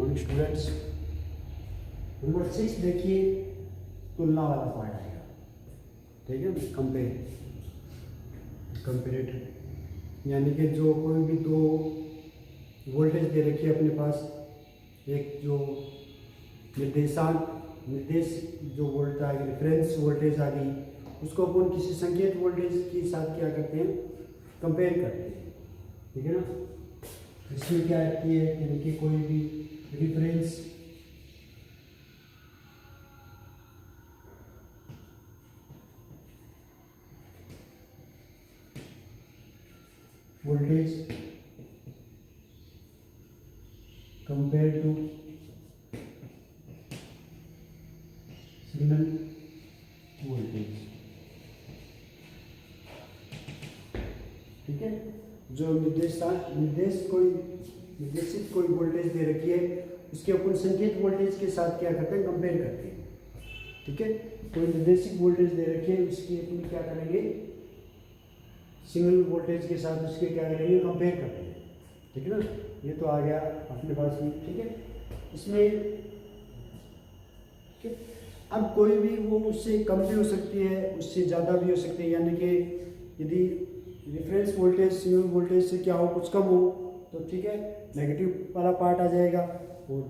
Morning students. Number 6 देखिए, तुलना वाला पार्ट आएगा, ठीक है। कंपेरेटर यानी कि जो कोई भी दो वोल्टेज दे रखी है अपने पास, एक जो निर्देश जो वोल्ट आ गई, रेफरेंस वोल्टेज आ गई, उसको अपन किसी संकेत वोल्टेज के साथ क्या करते हैं, कंपेयर करते हैं, ठीक है ना। इसमें क्या आती है, यानी कि कोई भी reference voltage compare to signal voltage, ठीक है। जो निर्देशित कोई वोल्टेज दे रखी है, उसके अपन संकेत वोल्टेज के साथ क्या करते हैं, कंपेयर करते हैं, ठीक है। कोई निर्देशित वोल्टेज दे रखी है, उसकी अपन क्या करेंगे, सिग्नल वोल्टेज के साथ उसके क्या करेंगे, कंपेयर करते हैं, ठीक है ना। ये तो आ गया अपने पास में, ठीक है। इसमें अब कोई भी वो उससे कम भी हो सकती है, उससे ज़्यादा भी हो सकती है, यानी कि यदि रेफरेंस वोल्टेज सिग्नल वोल्टेज से क्या हो, कुछ कम हो तो ठीक है, नेगेटिव वाला पार्ट आ जाएगा, और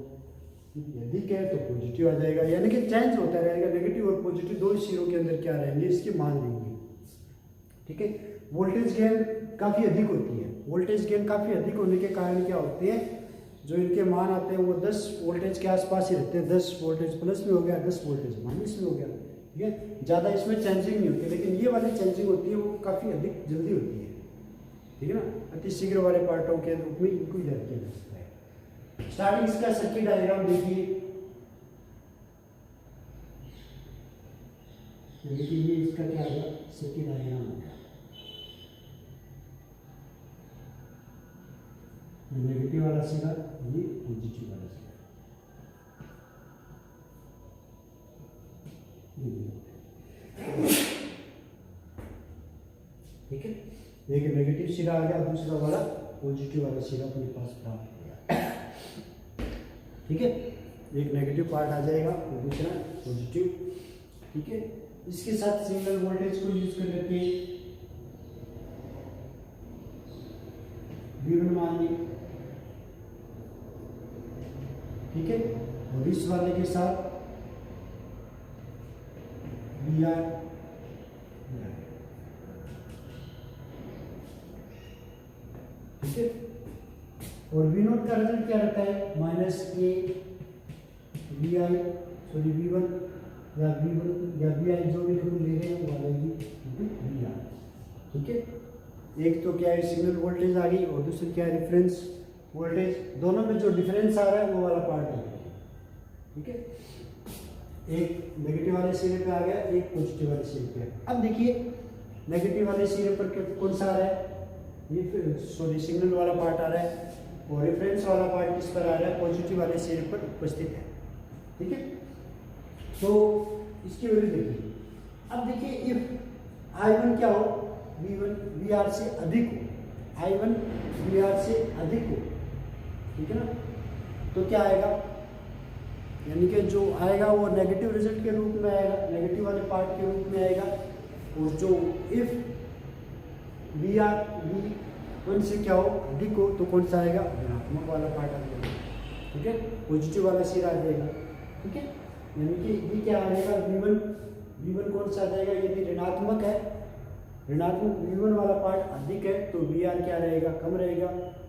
यदि क्या है तो पॉजिटिव आ जाएगा, यानी कि चेंज होता रहेगा। नेगेटिव और पॉजिटिव दो सिरों के अंदर क्या रहेंगे, इसके मान रहेंगे, ठीक है। वोल्टेज गेन काफ़ी अधिक होती है। वोल्टेज गेन काफ़ी अधिक होने के कारण क्या होते हैं, जो इनके मान आते हैं वो 10 वोल्टेज के आसपास ही रहते हैं। 10 वोल्टेज प्लस में हो गया, 10 वोल्टेज माइनस में हो गया, ठीक है। ज़्यादा इसमें चेंजिंग नहीं होती, लेकिन ये वाली चेंजिंग होती है वो काफ़ी अधिक जल्दी होती है, ठीक है ना। अति शीघ्र वाले पार्टों के रूप में इनको इधर किया जा सकता है। स्टार्टिंग इसका सर्किट डायग्राम देखिए, ये इसका क्या होगा, सर्किट डायग्राम होगा। नेगेटिव वाला सिरा, ये पॉजिटिव वाला सिरा, ठीक है। एक नेगेटिव सिरा आ गया, दूसरा वाला पॉजिटिव वाला सिरा अपने पास प्राप्त हो गया, ठीक है। एक नेगेटिव पार्ट आ जाएगा और दूसरा पॉजिटिव, ठीक है। इसके साथ सिग्नल वोल्टेज को यूज कर लेते हैं, V1 मान ली, ठीक है। और इस वाले के साथ VR, ठीक है। और V0 का रिजल्ट क्या रहता है, माइनस के V1 या VI जो भी लोग ले रहे हैं वो वाले VR, ठीक है। एक तो क्या है, सिग्नल वोल्टेज आ गई, और दूसरी क्या है, रेफरेंस वोल्टेज। दोनों में जो डिफरेंस आ रहा है वो वाला पार्ट आ गया, ठीक है। एक नेगेटिव वाले सिरे पे आ गया, एक पॉजिटिव वाले सिरे पे। अब देखिए नेगेटिव वाले सिरे पर कौन सा आ रहा है, ये सिग्नल वाला पार्ट आ रहा है, और रेफरेंस वाला पार्ट किस पर आ रहा है, पॉजिटिव वाले सिरे पर उपस्थित है, ठीक है। तो इसकी वैल्यू देखिए। अब देखिए इफ I1 क्या हो, V1 VR से अधिक हो, I1 VR से अधिक हो, ठीक है ना, तो क्या आएगा, यानी कि जो आएगा वो नेगेटिव रिजल्ट के रूप में आएगा, नेगेटिव वाले पार्ट के रूप में आएगा। और जो इफ V1 से क्या हो, अधिक हो, तो कौन सा आएगा, धनात्मक वाला पार्ट आ जाएगा, ठीक है। पॉजिटिव वाला सिरा आ जाएगा, ठीक है। यानी कि ये क्या आ जाएगा, V1 कौन सा आ जाएगा, यदि ऋणात्मक है, ऋणात्मक V1 वाला पार्ट अधिक है तो VR क्या रहेगा, कम रहेगा।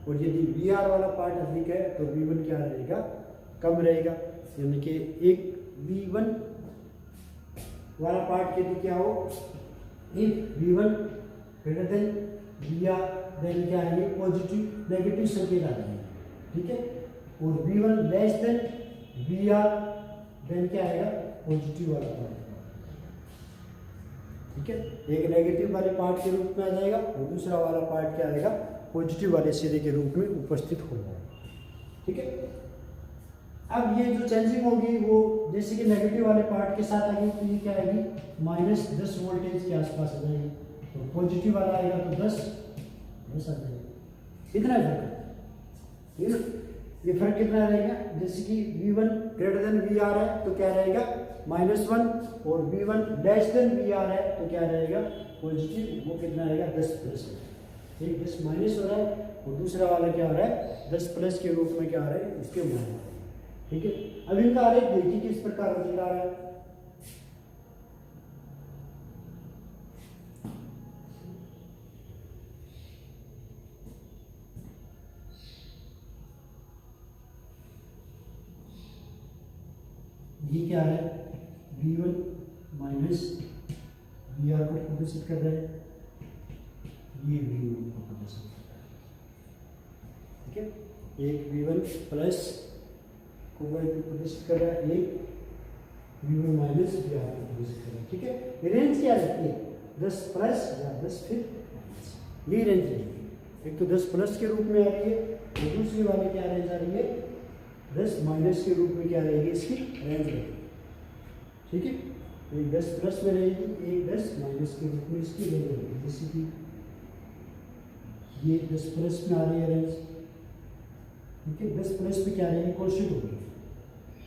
और यदि VR वाला पार्ट अधिक है तो V1 क्या रहेगा, कम रहेगा। यानी कि एक V1 वाला पार्ट यदि क्या हो, if V1 greater than VR, then क्या आएंगे, पॉजिटिव नेगेटिव संकेत आ जाएंगे, ठीक है। और V1 less than VR, then क्या आएगा, पॉजिटिव वाला पार्ट, ठीक है। एक नेगेटिव वाले पार्ट के रूप में आ जाएगा, और दूसरा वाला पार्ट क्या आएगा, पॉजिटिव वाले सिरे के रूप में उपस्थित हो जाएगा, ठीक है। अब ये जो चेंजिंग होगी वो जैसे कि नेगेटिव वाले पार्ट के साथ आएगी, तो ये क्या आएगी, -10 वोल्टेज के आसपास आ जाएगी, और पॉजिटिव वाला आएगा तो 10 आ जाएगा, इतना फर्क है, ठीक है ना। ये फर्क कितना रहेगा, जैसे कि V1 ग्रेटर देन VR है तो क्या रहेगा -1, और V1 लेस देन VR है तो क्या रहेगा पॉजिटिव, वो कितना रहेगा 10 प्लस। ठीक, 10 माइनस हो रहा है और दूसरा वाला क्या हो रहा है 10 प्लस के रूप में क्या आ रहा है इसके मान। ठीक है, अब इनका आरेख देखिए किस प्रकार नजर आ रहा है। ये क्या है V1 माइनस VR को प्रदर्शित कर रहा है, ये V1 को प्रदर्शित कर रहा है। ठीक है, एक V1 प्लस को प्रदर्शित कर रहा है, एक V1 माइनस VR को प्रदर्शित कर रहा है। ठीक है, रेंज क्या रहती है 10 प्लस या 10 फिर माइनस, ये रेंज रहेगी। एक तो 10 प्लस के रूप में आ रही है और दूसरी वाली क्या रेंज आ रही है 10 माइनस के रूप में क्या रहेगी इसकी रेंज रहेगी। ठीक है, एक 10 प्लस में रहेगी, एक 10 माइनस के रूप में इसकी रेंज रहेगी। जैसे कि ये 10 प्लस में आ रही है रेंज। ठीक है, 10 प्लस में क्या रहेगी कॉन्स्टेंट होगी।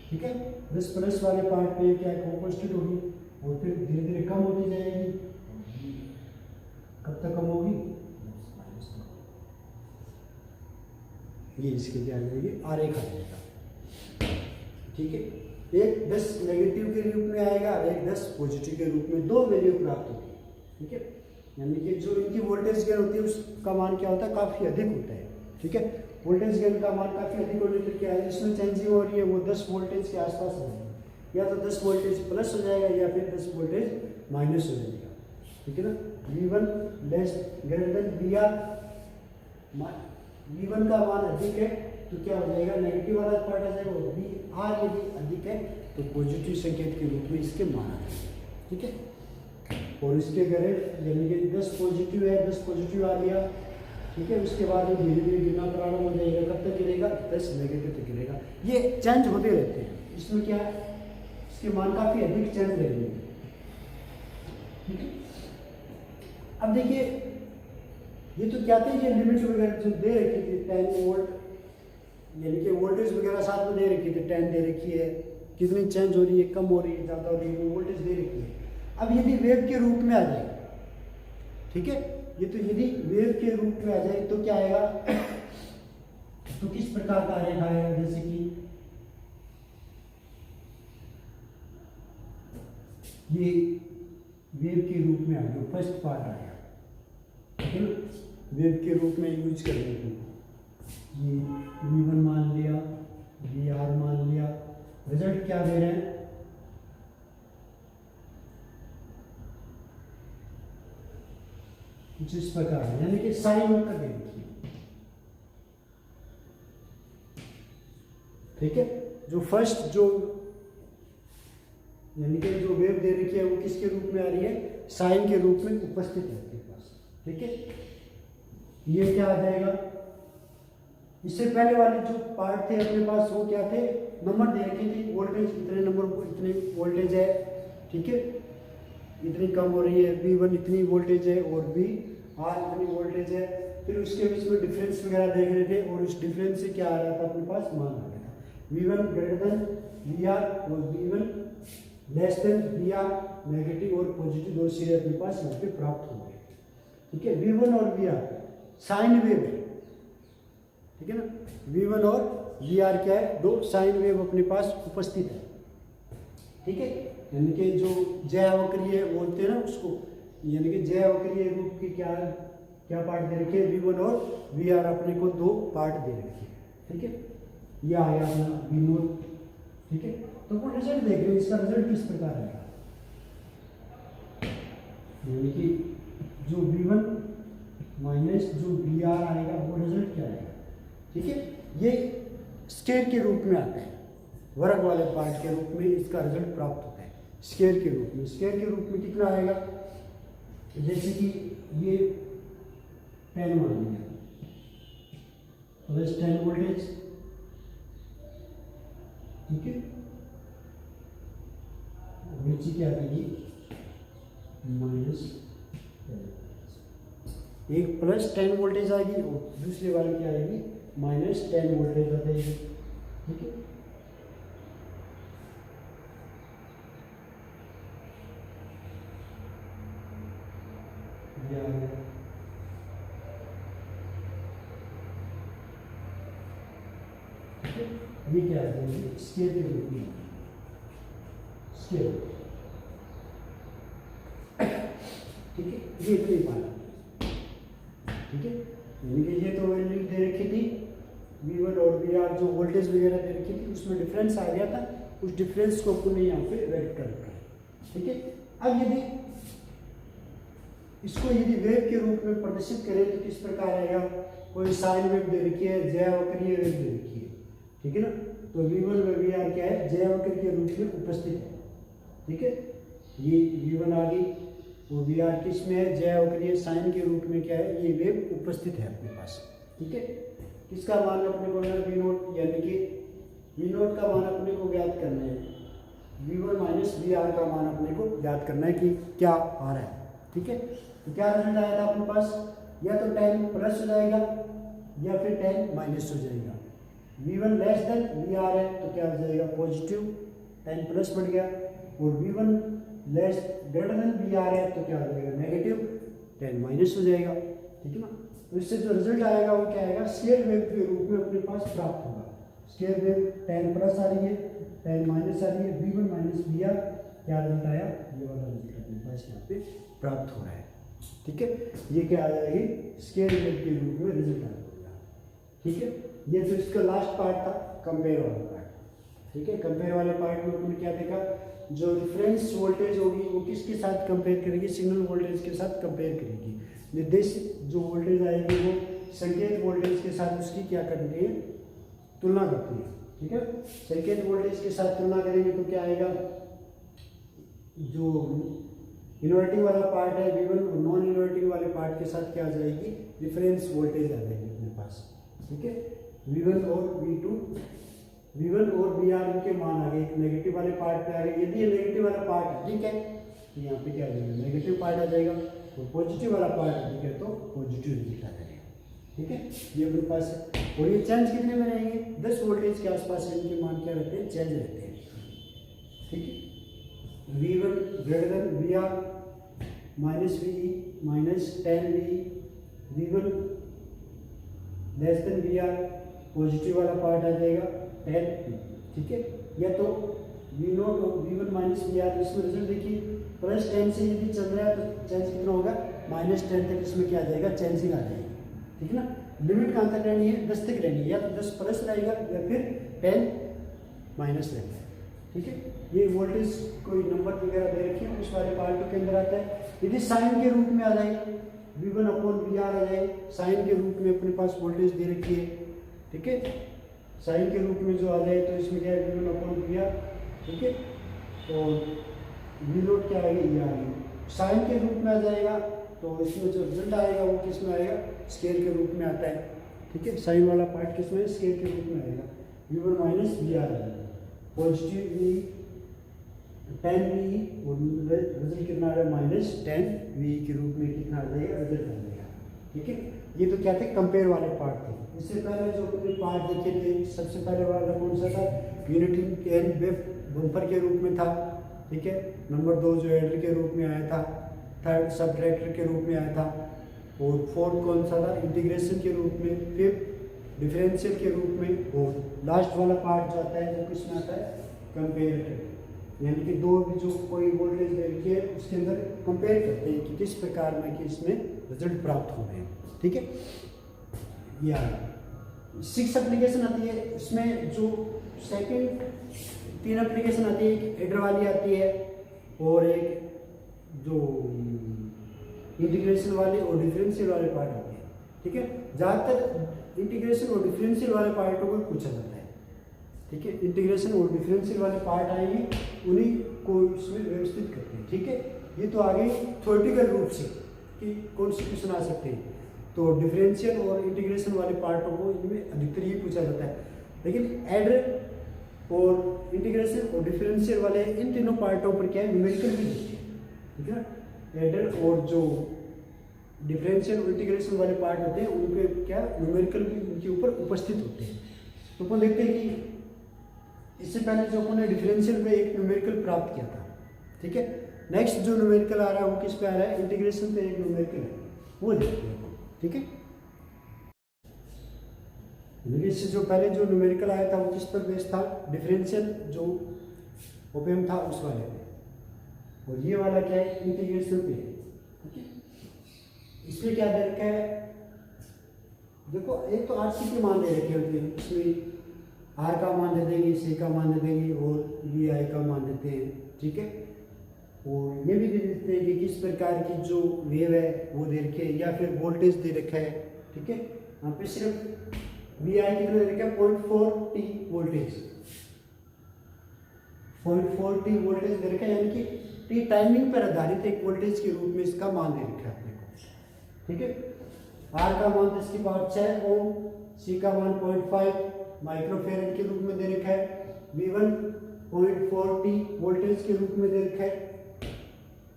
ठीक है, 10 प्लस वाले पार्ट पे क्या कॉन्स्टेंट होगी और फिर धीरे धीरे कम होती जाएगी। कब तक कम होगी, ये इसके क्या आ जाएगी आरेख आ जाएगा। ठीक है, एक 10 नेगेटिव के रूप में आएगा और एक 10 पॉजिटिव के रूप में, दो वैल्यू प्राप्त होगी। ठीक है, यानी कि जो इनकी वोल्टेज गेन होती है उसका मान क्या होता है काफ़ी अधिक होता है। ठीक है, वोल्टेज गेन का मान काफ़ी अधिक होने पर क्या है इसमें चेंजिंग हो रही है वो 10 वोल्टेज के आसपास रहेगी, या तो 10 वोल्टेज प्लस हो जाएगा या फिर 10 वोल्टेज माइनस हो जाएगा। ठीक है ना, V1 less greater than VR, V1 का मान अधिक है तो क्या हो जाएगा नेगेटिव वाला पार्ट आ जाएगा, और VR यदि अधिक है तो पॉजिटिव संकेत के रूप में इसके मान आ जाएगा। ठीक है, और इसके ग्रेड यानी कि 10 पॉजिटिव है 10 पॉजिटिव आ गया। ठीक है, उसके बाद वो धीरे धीरे गिरना प्रारंभ हो जाएगा, कब तक गिरेगा 10 नेगेटिव तक गिरेगा। ये चेंज होते रहते हैं, इसमें क्या है इसके मान काफ़ी अधिक चेंज रहेंगे। ठीक है, अब देखिए ये तो क्या थे ये लिमिट वगैरह जो दे रखी थी 10 वोल्ट, यानी कि वोल्टेज वगैरह साथ में दे रखी थी, 10 दे रखी है, कितनी चेंज हो रही है कम हो रही है ज़्यादा हो रही है वो वोल्टेज दे रखी है। अब यदि वेव के रूप में आ जाए, ठीक है, ये तो यदि वेव के रूप में आ जाए तो क्या आएगा तो किस प्रकार का आरेख आएगा, जैसे कि ये वेव के रूप में आ गया, फर्स्ट पार्ट आएगा। ठीक है, वेव के रूप में यूज करेंगे, ये V1 मान लिया, VR मान लिया, रिजल्ट क्या दे रहे हैं कुछ इस प्रकार, यानी कि साइन होकर दे रखी है। ठीक है, जो फर्स्ट जो यानी कि जो वेव दे रखी है वो किसके रूप में आ रही है साइन के रूप में उपस्थित है आपके पास। ठीक है, ये क्या आ जाएगा, इससे पहले वाले जो पार्ट थे अपने पास वो क्या थे नंबर दे रखे थे, वोल्टेज इतने नंबर इतने वोल्टेज है। ठीक है, इतनी कम हो रही है, V1 इतनी वोल्टेज है और VR इतनी वोल्टेज है। फिर उसके बीच में डिफरेंस वगैरह देख रहे थे और उस डिफरेंस से क्या आ रहा था अपने पास मान आ गया V1 ग्रेटर देन VR और V1 less than VR, negative और पॉजिटिव दो सिरे अपने पास यहाँ पे प्राप्त हो गए। ठीक है, V1 और VR साइन वेव है। ठीक है ना, V1 और VR क्या है दो साइन वेव अपने पास उपस्थित है। ठीक है, यानी कि जो जयावक्रीय बोलते हैं ना उसको, यानी कि जयावक्रीय रूप की क्या क्या पार्ट दे रखे V1 और VR अपने को दो पार्ट दे रखे हैं। ठीक है, यह आया अपना V0। ठीक है, तो वो रिजल्ट देख रहे हैं, इसका रिजल्ट किस प्रकार आएगा, यानी कि जो V1 माइनस जो VR आएगा वो रिजल्ट क्या आएगा। ठीक है, ये स्केयर के रूप में आता है, वर्ग वाले पार्ट के रूप में इसका रिजल्ट प्राप्त होता है स्केयर के रूप में। स्केयर के रूप में कितना आएगा, जैसे कि ये 10 मान लिया प्लस 10 वोल्टेज। ठीक है, नीचे क्या आएगी माइनस, एक प्लस 10 वोल्टेज आएगी और दूसरे वाले क्या आएगी माइनस 10 वोल्टेज आ जाएगी। ठीक है। ये आ गया, ये क्या है, स्केल के रूप में, स्केल, ठीक है। ये इतनी बात, ठीक है। यानी कि ये तो वैल्यू दे रखी थी V1 और VR, जो वोल्टेज वगैरह दे रखी थी, उसमें डिफरेंस आ गया था, उस डिफरेंस को अपन ने यहाँ पे वेट कर रखा है, ठीक है। अब यदि इसको यदि वेव के रूप में प्रदर्शित करें तो किस प्रकार आएगा, कोई साइन वेव दे रखी है, जयावक्रीय वेव दे रखी है, ठीक है ना। तो V1 व VR क्या है, जयावक्र के रूप में उपस्थित है, ठीक है। ये V1 आ गई और VR किस में है, जयावक्रीय साइन के रूप में क्या है, ये वेव उपस्थित है अपने पास, ठीक है। किसका मान अपने को V0, यानी कि V0 का मान अपने को ज्ञात करना है, V1 माइनस VR का मान अपने को ज्ञात करना है कि क्या आ रहा है, ठीक है। तो क्या रिजल्ट आया था अपने पास, या तो 10 प्लस हो जाएगा या फिर 10 माइनस हो जाएगा। V1 लेस देन VR है तो क्या हो जाएगा, पॉजिटिव, 10 प्लस बढ़ गया, और V1 less greater than VR है तो क्या हो जाएगा, नेगेटिव, 10 माइनस हो जाएगा, ठीक है ना। तो इससे जो रिजल्ट आएगा वो क्या आएगा, स्केल वेव के रूप में अपने पास प्राप्त होगा। स्केल वेव 10 प्लस आ रही है, 10 माइनस आ रही है, V1 माइनस VR, क्या रिजल्ट आया, ये वाला रिजल्ट अपने पास यहाँ पे प्राप्त हो रहा है, ठीक है। ये क्या आ जाएगी, स्केल वेव के रूप में रिजल्ट आ जाएगा, ठीक है। ये तो इसका लास्ट पार्ट था, कंपेयर वाला पार्ट, ठीक है। कंपेयर वाले पार्ट में हमने क्या देखा, जो रिफरेंस वोल्टेज होगी वो किसके साथ कंपेयर करेगी, सिग्नल वोल्टेज के साथ कंपेयर करेगी। निर्देशित जो वोल्टेज आएगी वो संकेत वोल्टेज के साथ उसकी क्या करती है, तुलना करती है, ठीक है। संकेत वोल्टेज के साथ तुलना करेंगे तो क्या आएगा, जो इन्वर्टिंग वाला पार्ट है V1 और नॉन इन्वर्टिंग वाले पार्ट के साथ क्या आ जाएगी, रिफरेंस वोल्टेज आ जाएगी अपने पास, ठीक है। V1 और V2, V1 और VR इनके मान आ गए, एक नेगेटिव वाले पार्ट पे आ गए। यदि ये नेगेटिव वाला पार्ट है, ठीक है, तो यहाँ पे क्या आ जाएगा, नेगेटिव पार्ट आ जाएगा, और पॉजिटिव वाला पार्ट है, ठीक है, तो पॉजिटिव रिजल्ट आ जाएगा, ठीक है। ये अपने पास है, और ये चेंज कितने में रहेंगे, 10 वोल्टेज के आसपास इनके मान क्या रहते हैं, चेंज रहते हैं, ठीक है। V1 greater than VR minus VE minus 10VE, V1 less than VR, positive वाला पार्ट आ जाएगा 10, ठीक है। या तो V0 और V1 माइनस VR, इसमें रिजल्ट देखिए, प्लस 10 से यदि चल रहा है तो चेंज कितना होगा, माइनस 10 तक इसमें क्या आ जाएगा, चेंजिंग आ जाएगी, ठीक है ना। लिमिट कहाँ तक रहनी है, 10 तक रहनी है, या तो 10 प्लस रहेगा या फिर 10 माइनस रहेगा, ठीक है। ये वोल्टेज कोई नंबर वगैरह दे रखी है, उस वाले पार्ट के अंदर आता है। यदि साइन के रूप में आ जाए, V1 अपॉन VR आ जाए, साइन के रूप में अपने पास वोल्टेज दे रखी है, ठीक है। साइन के रूप में जो आ जाए तो इसमें क्या है, V1 अपॉन VR, ठीक है, और V0 क्या आएगी, ये आएगी। साइन के रूप में आ जाएगा तो इसमें जो रिजल्ट आएगा वो किस में आएगा, स्केल के रूप में आता है, ठीक है। साइन वाला पार्ट किस में, स्केल के रूप में आएगा, V1 माइनस VR आएगा, पॉजिटिव 10VE, और रिजल्ट कितना आ रहा है, माइनस 10VE के रूप में कितना आ जाएगा, रिजल्ट आ जाएगा, ठीक है। ये तो क्या थे, कंपेयर वाले पार्ट थे। इससे पहले जो अपने पार्ट देखे थे, सबसे पहले वाला कौन सा था, यूनिटी एंड वेव बम्पर के रूप में था, ठीक है। नंबर 2 जो एडर के रूप में आया था, थर्ड सबट्रैक्टर के रूप में आया था, और फोर्थ कौन सा था, इंटीग्रेशन के रूप में, फिफ्थ डिफरेंशियल के रूप में, और लास्ट वाला पार्ट जो आता है वो किस में आता है, कंपेरेटर, यानी कि दो जो कोई वोल्टेज दे रखी है उसके अंदर कंपेयर करते हैं कि किस प्रकार में कि इसमें रिजल्ट प्राप्त हो रहे हैं, ठीक है। या 6 एप्लीकेशन आती है, इसमें जो सेकंड 3 एप्लीकेशन आती है, एक एडर वाली आती है और एक जो इंटीग्रेशन वाले और डिफरेंशियल वाले पार्ट आते हैं, ठीक है। ज़्यादातर इंटीग्रेशन और डिफरेंशियल वाले पार्टों को पूछा जाता है, ठीक है। इंटीग्रेशन और डिफरेंशियल वाले पार्ट आएंगे, उन्हीं को इसमें व्यवस्थित करते हैं, ठीक है। ये तो आगे थ्योरेटिकल रूप से कि कौन से क्वेश्चन आ सकते हैं, तो डिफरेंशियल और इंटीग्रेशन वाले पार्टों को इनमें अधिकतर ये पूछा जाता है। लेकिन एडर और इंटीग्रेशन और डिफरेंशियल वाले इन तीनों पार्टों पर क्या है, न्यूमेरिकल भी होती है, ठीक है ना। एडर और जो डिफरेंशियल और इंटीग्रेशन वाले पार्ट होते हैं उन पे क्या न्यूमेरिकल भी उनके ऊपर उपस्थित होते हैं। तो अपन देखते हैं कि इससे पहले जो अपने डिफरेंशियल में एक न्यूमेरिकल प्राप्त किया था, ठीक है। नेक्स्ट जो न्यूमेरिकल आ रहा है वो किस पे आ रहा है, इंटीग्रेशन पे एक न्यूमेरिकल है, वो देखते हैं, ठीक है। इससे जो पहले जो न्यूमेरिकल आया था वो किस पर बेस्ड था, डिफरेंशियल जो ओपेम था उस वाले पे, और ये वाला क्या है, इंटीग्रेशन पे, ठीक है। इसमें क्या दे रखा है, देखो एक तो आरसी के मान दे रखे होते हैं, इसमें आर का मान दे देंगे, सी का मान दे देंगे और वी आई का मान देते हैं, ठीक है। और ये भी दे देते हैं कि किस प्रकार की जो वेव है वो दे रखे है, या फिर वोल्टेज दे रखा है, ठीक है। यहाँ पे सिर्फ वी आई कितना दे रखा है, 0.4 टी वोल्टेज, 0.4 टी वोल्टेज दे रखा है, यानी कि टी टाइमिंग पर आधारित एक वोल्टेज के रूप में इसका मान दे रखा है अपने को, ठीक है। आर का मान 10⁻6 ओम, सी का मान 0.5 माइक्रोफेरेड के रूप में दे रखा है, V1 0.4 टी वोल्टेज के रूप में दे रखा है,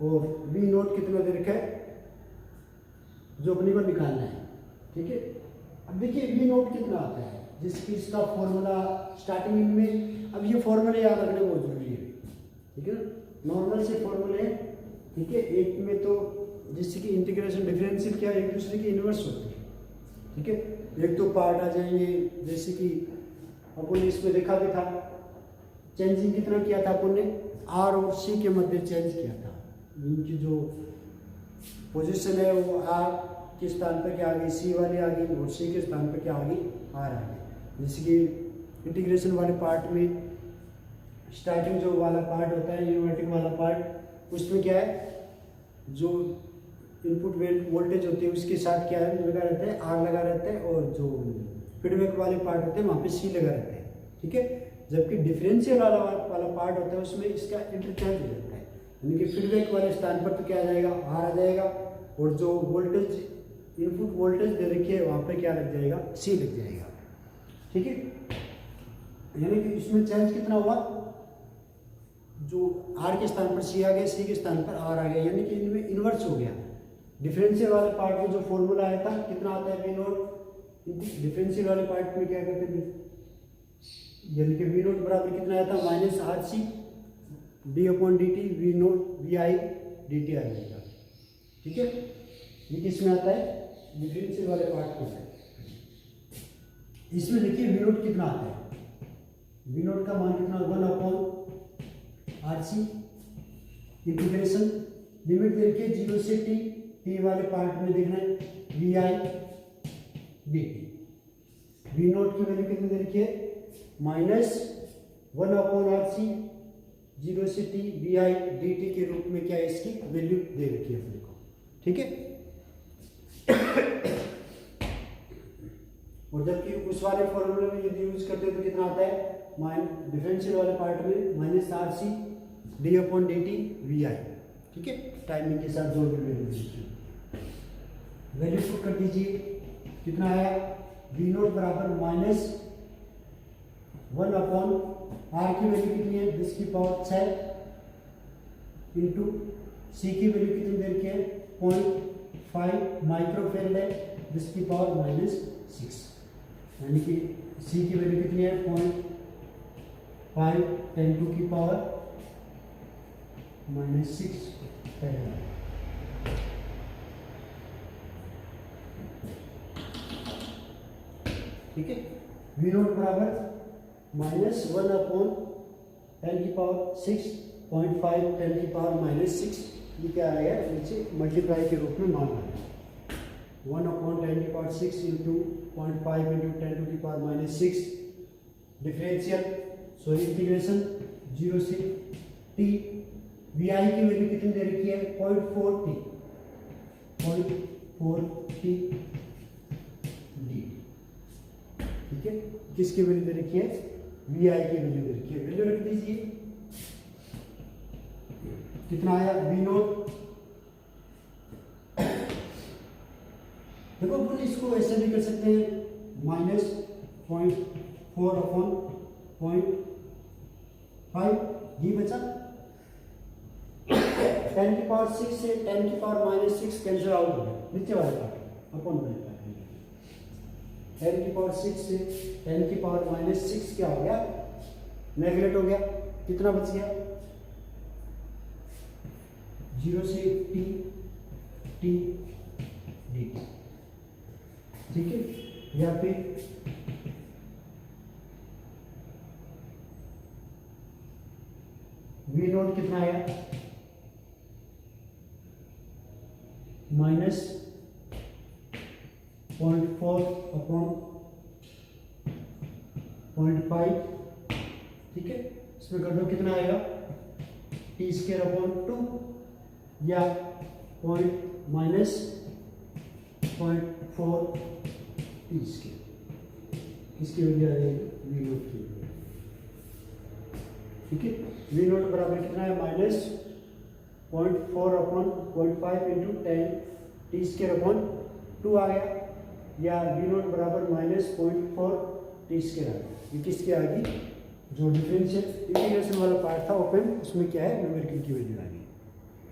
और V नोट कितना दे रखा है जो अपने को निकालना है, ठीक है। अब देखिए V नोट कितना आता है, जिसकी इसका फॉर्मूला स्टार्टिंग में, अब ये फॉर्मूले याद रखने बहुत जरूरी है, ठीक है ना। नॉर्मल से फॉर्मूले हैं, ठीक है। एक में तो जिससे कि इंटीग्रेशन डिफरेंशियल क्या एक दूसरे की इन्वर्स होती है, ठीक है। एक तो पार्ट आ जाएंगे, जैसे कि अपन ने इसमें देखा भी था, चेंजिंग कितना किया था अपन ने, आर और सी के मध्य चेंज किया था, इनकी जो पोजीशन है वो आर के स्थान पर क्या आ गई, सी वाली आ गई, और सी के स्थान पर क्या आ गई, आर आ गई। जैसे कि इंटीग्रेशन वाले पार्ट में स्टार्टिंग जो वाला पार्ट होता है, न्यूमेटिक वाला पार्ट, उसमें क्या है, जो इनपुट वोल्टेज होती है उसके साथ क्या है लगा रहता है, आर लगा रहता है, और जो फीडबैक वाले पार्ट होते हैं वहाँ पे सी लगा रहता है, ठीक है। जबकि डिफरेंशियल वाला पार्ट होता है उसमें इसका इंटरचेंज हो जाता है, यानी कि फीडबैक वाले स्थान पर तो क्या आ जाएगा, आर आ जाएगा, और जो वोल्टेज इनपुट वोल्टेज दे रखी है वहाँ पे क्या लग जाएगा, सी लग जाएगा, ठीक है। यानी कि इसमें चेंज कितना हुआ, जो आर के स्थान पर सी आ गया, सी के स्थान पर आर आ गया, यानी कि इनमें इन्वर्स हो गया। डिफरेंशियल वाले पार्ट में जो फॉर्मूला आया था कितना आता है, वी नोट, डिफरेंशियल वाले पार्ट में क्या कहते हैं, यानी कि वी नोट बराबर कितना आया था, minus R C D upon D T, V nought V I D T आ जाएगा, ठीक है। ये किसमें आता है, डिफरेंशियल वाले पार्ट में। इसमें देखिए वी नोट कितना आता है, वी नोट का मान कितना, 1 upon R C, integration limit देखिए 0 से टी, टी वाले पार्ट में देखना है V I D T, V naught की वैल्यू कितनी दे रखी है, -1 अपॉन आर सी 0 से T V I D T के रूप में क्या है इसकी वैल्यू दे रखी है अपने को, ठीक है। और जबकि उस वाले फॉर्मूले में यदि यूज करते हैं तो कितना आता है, डिफरेंशियल वाले पार्ट में minus R C D upon D T V I, ठीक है। टाइमिंग के साथ जोड़ के वैल्यू पुट कर दीजिए, कितना आया, वी नोट बराबर -1 अपॉन आर की वैल्यू कितनी है, 10⁻6 इंटू सी की वैल्यू कितनी देर की है, 0.5 माइक्रोफेरेड है, 10⁻⁻6, यानी कि सी की वैल्यू कितनी है, 0.5 10⁻⁻6 फैराड, ठीक है। वी नोट बराबर -1 अपॉन 10⁻6 0.5 10⁻⁻6, ये क्या आएगा, नीचे मल्टीप्लाई के रूप में मान आएगा, 1 upon 10⁻6 into 0.5 into 10⁻⁻6 differential sorry integration 0 से टी, वी आई की वैल्यू कितनी दे रखी है, 0.4 टी, 0.4 टी डी, ठीक है। किसकी वैल्यू दे रखी है, वी आई की वैल्यू दे रखी है, वैल्यू रख दीजिए, कितना आया, वी नोट, देखो अपन इसको ऐसे भी कर सकते हैं, -0.4 अपॉन 0.5, ये बचा 10⁻6 से 10⁻⁻6 कैंसिल आउट हो गया, नीचे वाले पार्ट अपॉन बनेगा, 10⁻6 से 10⁻⁻6 क्या हो गया, नेगलेक्ट हो गया, कितना बच गया 0 से t t dt, ठीक है। या फिर v नोट कितना आया -0.4 अपॉन 0.5, ठीक है। इसमें कर दो कितना आएगा t स्क्वायर अपॉन 2 या -0.4 t स्क्वायर, किसकी वैल्यू आ जाएगी v नोट की वैल्यू, ठीक है। v नोट बराबर कितना है -0.4 upon 0.5 into 10 t square upon 2 आ गया, या v नोट बराबर -0.4 t स्क्वायर आ गया। ये किसकी आ गई, जो डिफरेंशियल इंटीग्रेशन वाला पार्ट था ओपन, उसमें क्या है न्यूमेरिकल की वैल्यू आ गई।